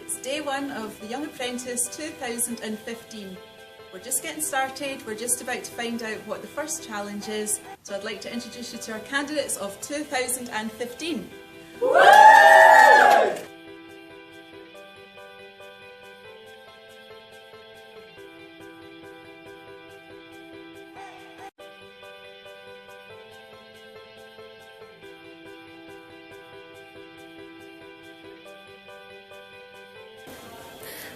It's day one of the Young Apprentice 2015. We're just getting started, we're just about to find out what the first challenge is, so I'd like to introduce you to our candidates of 2015. Woo!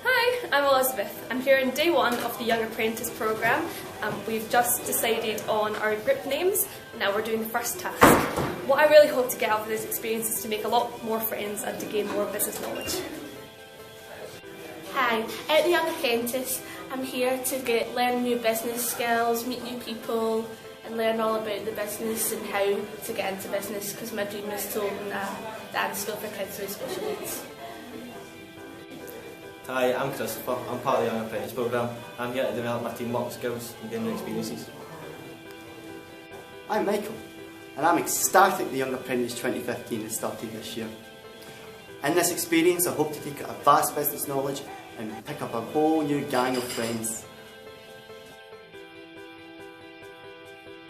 Hi, I'm Elizabeth. I'm here in day one of the Young Apprentice programme. We've just decided on our group names. Now we're doing the first task. What I really hope to get out of this experience is to make a lot more friends and to gain more business knowledge. Hi, at the Young Apprentice, I'm here to learn new business skills, meet new people and learn all about the business and how to get into business, because my dream is to open a dance school for kids with special needs. Hi, I'm Christopher. I'm part of the Young Apprentice programme. I'm here to develop my teamwork skills and gain new experiences. I'm Michael, and I'm ecstatic the Young Apprentice 2015 has started this year. In this experience, I hope to take a vast business knowledge and pick up a whole new gang of friends.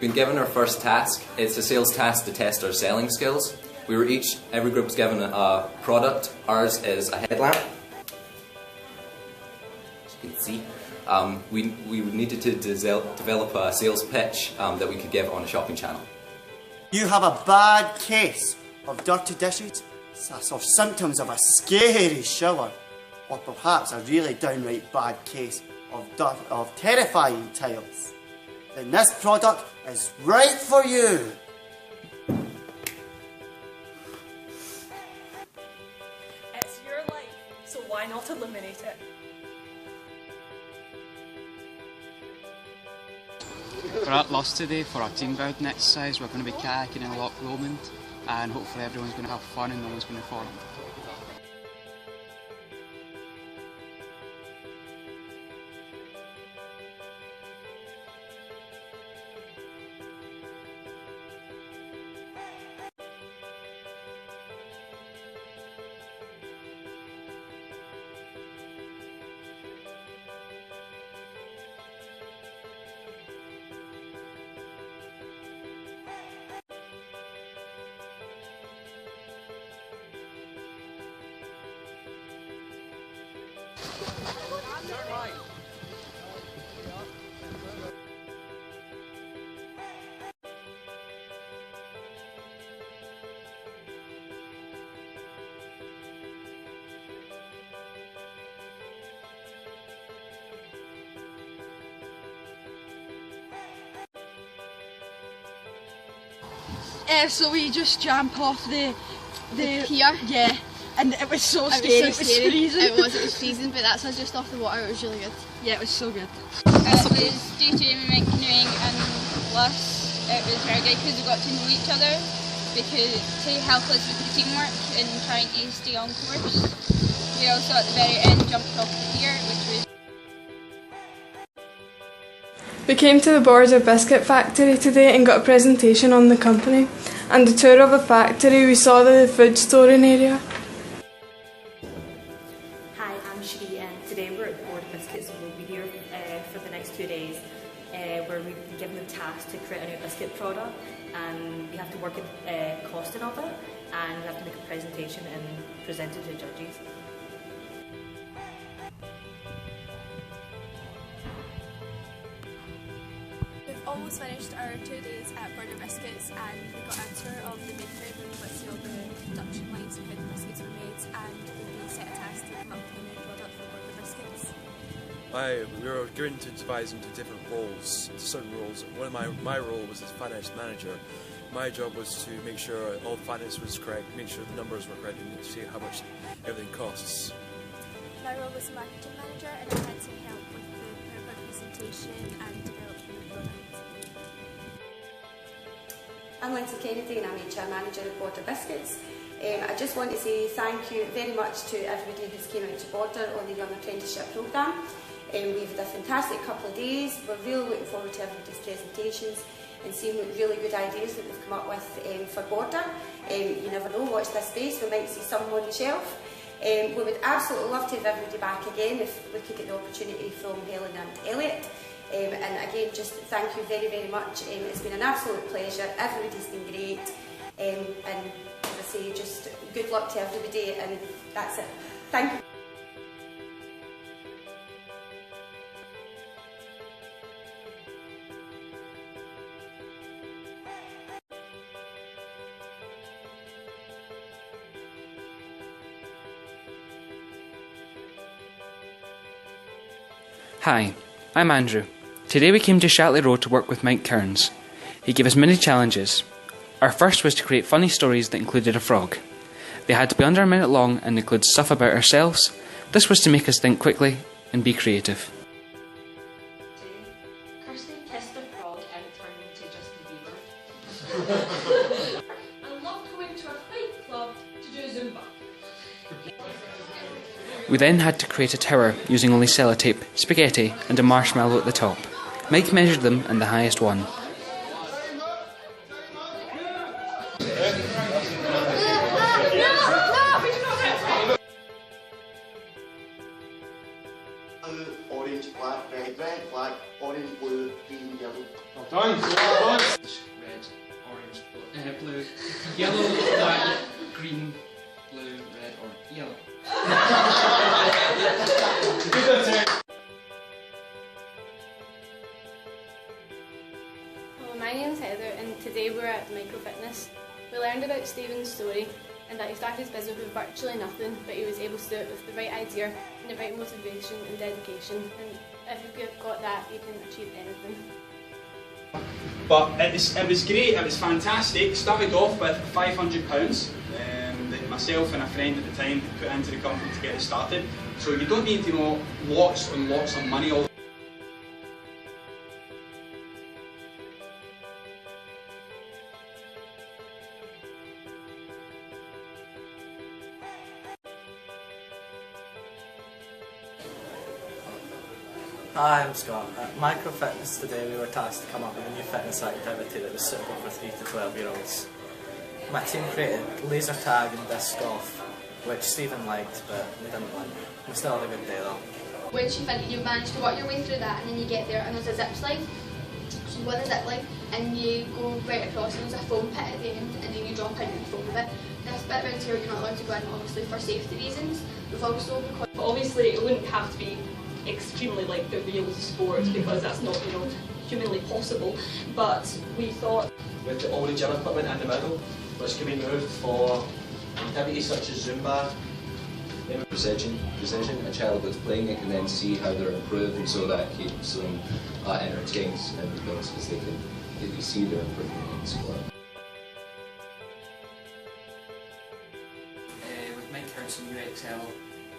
We've been given our first task. It's a sales task to test our selling skills. Every group was given a product. Ours is a headlamp. You can see. We needed to develop a sales pitch that we could give on a shopping channel. You have a bad case of dirty dishes, or symptoms of a scary shower, or perhaps a really downright bad case of terrifying tiles. Then this product is right for you. It's your life, so why not eliminate it? For our loss today, for our team building exercise, we're going to be kayaking in Loch Lomond, and hopefully everyone's going to have fun and no one's going to fall. So we just jump off the pier? Yeah, and it was so scary. It was freezing. It was freezing, but that's us just off the water. It was really good. Yeah, it was so good. It was day 2, we went canoeing, and plus it was very good because we got to know each other, to help us with the teamwork and trying to stay on course. We also at the very end jumped off the pier, which was... We came to the Border Biscuit factory today and got a presentation on the company, and a tour of the factory. We saw the food storing area. Hi, I'm Shri, and today we're at the Border Biscuits and we'll be here for the next 2 days where we've been given the task to create a new biscuit product, and we have to work at costing of it, and we have to make a presentation and present it to the judges. We've almost finished our 2 days at Border Biscuits, and we got a tour of the bakery where we got to see all the production lines of how the biscuits were made, and we've been set a task to come up with a new product for Border Biscuits. We were going to divide into different roles, certain roles. One of my role was as finance manager. My job was to make sure all the finance was correct, make sure the numbers were correct, and see how much everything costs. My role was marketing manager, and I had to help with the PowerPoint presentation and develop the new product. I'm Lindsay Kennedy and I'm HR Manager at Border Biscuits. I just want to say thank you very much to everybody who's came out to Border on the Young Apprenticeship programme. We've had a fantastic couple of days. We're really looking forward to everybody's presentations and seeing what really good ideas that they've come up with for Border. You never know, watch this space, we might see some on the shelf. We would absolutely love to have everybody back again if we could get the opportunity from Helen and Elliot. And again, just thank you very, very much. It's been an absolute pleasure. Everybody's been great. And as I say, just good luck to everybody, and that's it. Thank you. Hi, I'm Andrew. Today we came to Shatley Road to work with Mike Kearns. He gave us many challenges. Our first was to create funny stories that included a frog. They had to be under a minute long and include stuff about ourselves. This was to make us think quickly and be creative. Kirsty kissed a frog and it turned into Justin Bieber. I love going to a fight club to do Zumba. We then had to create a tower using only sellotape, spaghetti and a marshmallow at the top. Mike measured them and the highest won. Blue, orange, black, red, red, black, orange, blue, green, yellow. Well done. Red, orange, blue, yellow, black, green, blue, red, orange, yellow. Hello, my name's Heather and today we're at Microfitness. We learned about Stephen's story and that he started his business with virtually nothing, but he was able to do it with the right idea and the right motivation and dedication, and if you've got that you can achieve anything. But it was great, it was fantastic. Started off with £500 that myself and a friend at the time had put into the company to get it started. So you don't need to know lots and lots of money. Hi, I'm Scott. At Microfitness today we were tasked to come up with a new fitness activity that was suitable for 3 to 12 year olds. My team created laser tag and disc golf, which Stephen liked but we didn't like. We still had a good day though. Once you finish, you manage to work your way through that and then you get there and there's a zip line. So you go on a zip line and you go right across and there's a foam pit at the end and then you drop into the foam of it. This bit around here you're not allowed to go in obviously for safety reasons. We've also because obviously it wouldn't have to be extremely like the real sport because that's not, you know, humanly possible, but we thought with all the gym equipment in the middle, which can be moved for activities such as Zumba. Precision. A child that's playing it can then see how they're improving, so that keeps them entertained and things because they can see their improvement in sport. With Mike Kearns from UXL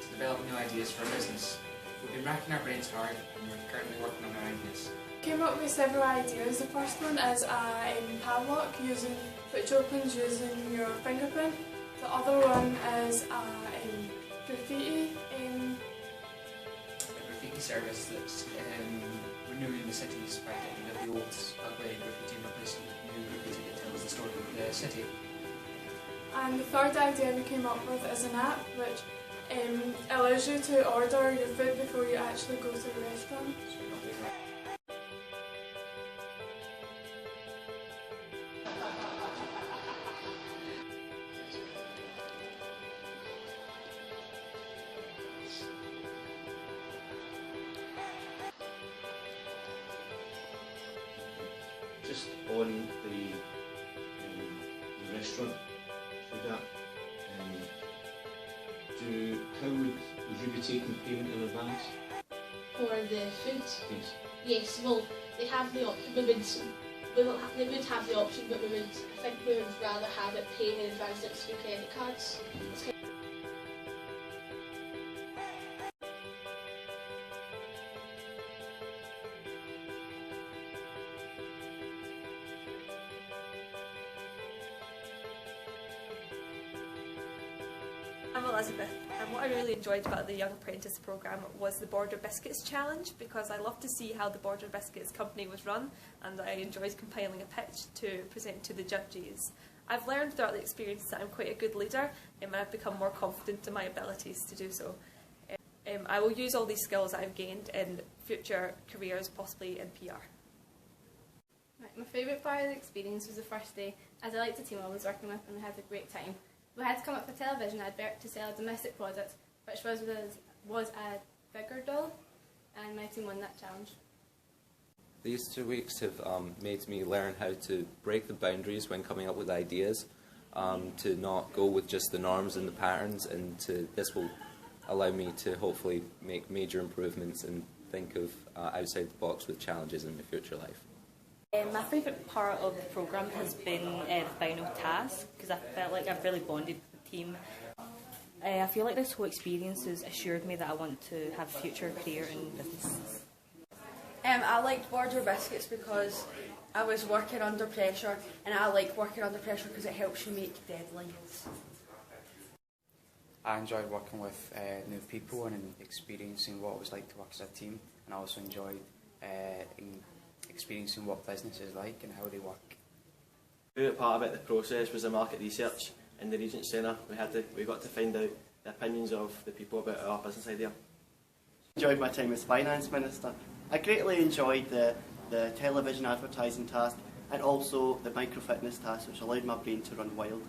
to develop new ideas for a business. We've been racking our brains hard and we're currently working on our ideas. Came up with several ideas. The first one is a padlock which opens using your fingerprint. The other one is a graffiti service that's renewing the cities by getting rid of the old ugly graffiti and replacing it with new graffiti that tells the story of the city. And the third idea we came up with is an app which allows you to order your food before you actually go to the restaurant. Just on the restaurant food app, how would you be taking payment in advance? For the food? Yes. Yes, well, they have the option, they would have the option, but I think we would rather have it paid in advance like through credit cards. I'm Elizabeth, and what I really enjoyed about the Young Apprentice programme was the Border Biscuits challenge, because I loved to see how the Border Biscuits company was run, and I enjoyed compiling a pitch to present to the judges. I've learned throughout the experience that I'm quite a good leader, and I've become more confident in my abilities to do so. I will use all these skills that I've gained in future careers, possibly in PR. Right, my favourite part of the experience was the first day, as I liked the team I was working with and we had a great time. We had to come up with a television advert to sell a domestic product, which was a bigger doll, and my team won that challenge. These 2 weeks have made me learn how to break the boundaries when coming up with ideas, to not go with just the norms and the patterns, and this will allow me to hopefully make major improvements and think of outside the box with challenges in my future life. My favourite part of the programme has been the final task, because I felt like I've really bonded with the team. I feel like this whole experience has assured me that I want to have a future career in business. I liked Border Biscuits because I was working under pressure, and I like working under pressure because it helps you make deadlines. I enjoyed working with new people and experiencing what it was like to work as a team, and I also enjoyed experiencing what business is like and how they work. The favourite part about the process was the market research in the Regent Centre. We got to find out the opinions of the people about our business idea. Enjoyed my time as Finance Minister. I greatly enjoyed the television advertising task and also the micro-fitness task, which allowed my brain to run wild.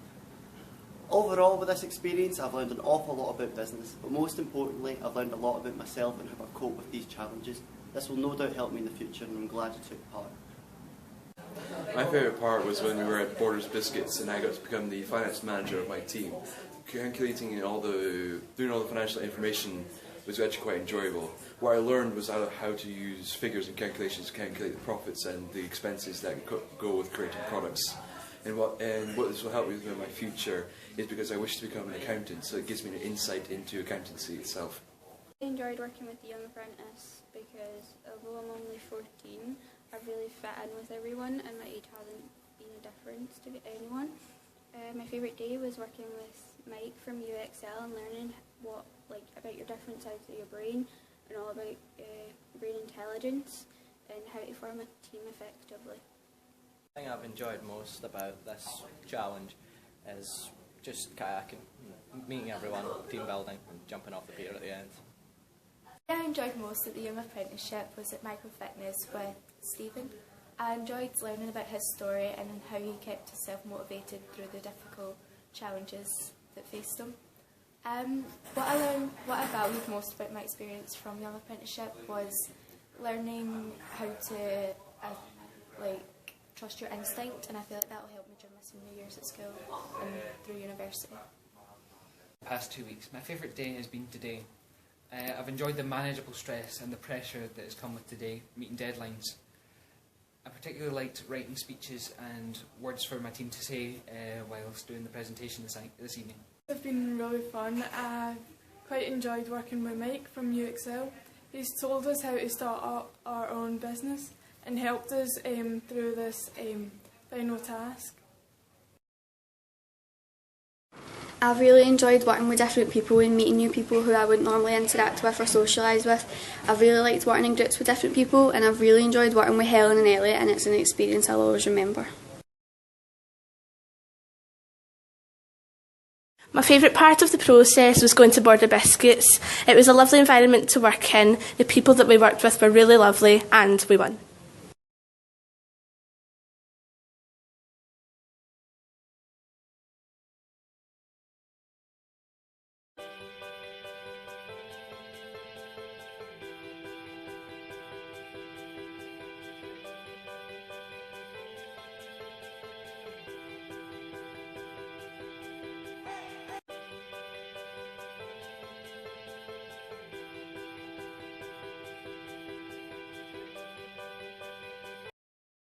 Overall, with this experience, I've learned an awful lot about business, but most importantly, I've learned a lot about myself and how I cope with these challenges. This will no doubt help me in the future, and I'm glad I took part. My favourite part was when we were at Borders Biscuits and I got to become the finance manager of my team. Calculating doing all the financial information was actually quite enjoyable. What I learned was how to use figures and calculations to calculate the profits and the expenses that go with creating products. And what this will help me with in my future is because I wish to become an accountant, so it gives me an insight into accountancy itself. I enjoyed working with the Young Apprentice because although I'm only 14, I really fit in with everyone and my age hasn't been a difference to anyone. My favourite day was working with Mike from UXL and learning about your different sides of your brain and all about brain intelligence and how to form a team effectively. The thing I've enjoyed most about this challenge is just kayaking, meeting everyone, team building and jumping off the pier at the end. What I enjoyed most at the Young Apprenticeship was at Micro-Fitness with Stephen. I enjoyed learning about his story and how he kept himself motivated through the difficult challenges that faced him. What I valued most about my experience from Young Apprenticeship was learning how to trust your instinct, and I feel like that will help me during my senior years at school and through university. The past 2 weeks, my favourite day has been today. I've enjoyed the manageable stress and the pressure that has come with today, meeting deadlines. I particularly liked writing speeches and words for my team to say whilst doing the presentation this evening. It's been really fun. I quite enjoyed working with Mike from UXL. He's told us how to start up our own business and helped us through this final task. I've really enjoyed working with different people and meeting new people who I wouldn't normally interact with or socialise with. I've really liked working in groups with different people, and I've really enjoyed working with Helen and Elliot, and it's an experience I'll always remember. My favourite part of the process was going to Border Biscuits. It was a lovely environment to work in, the people that we worked with were really lovely, and we won.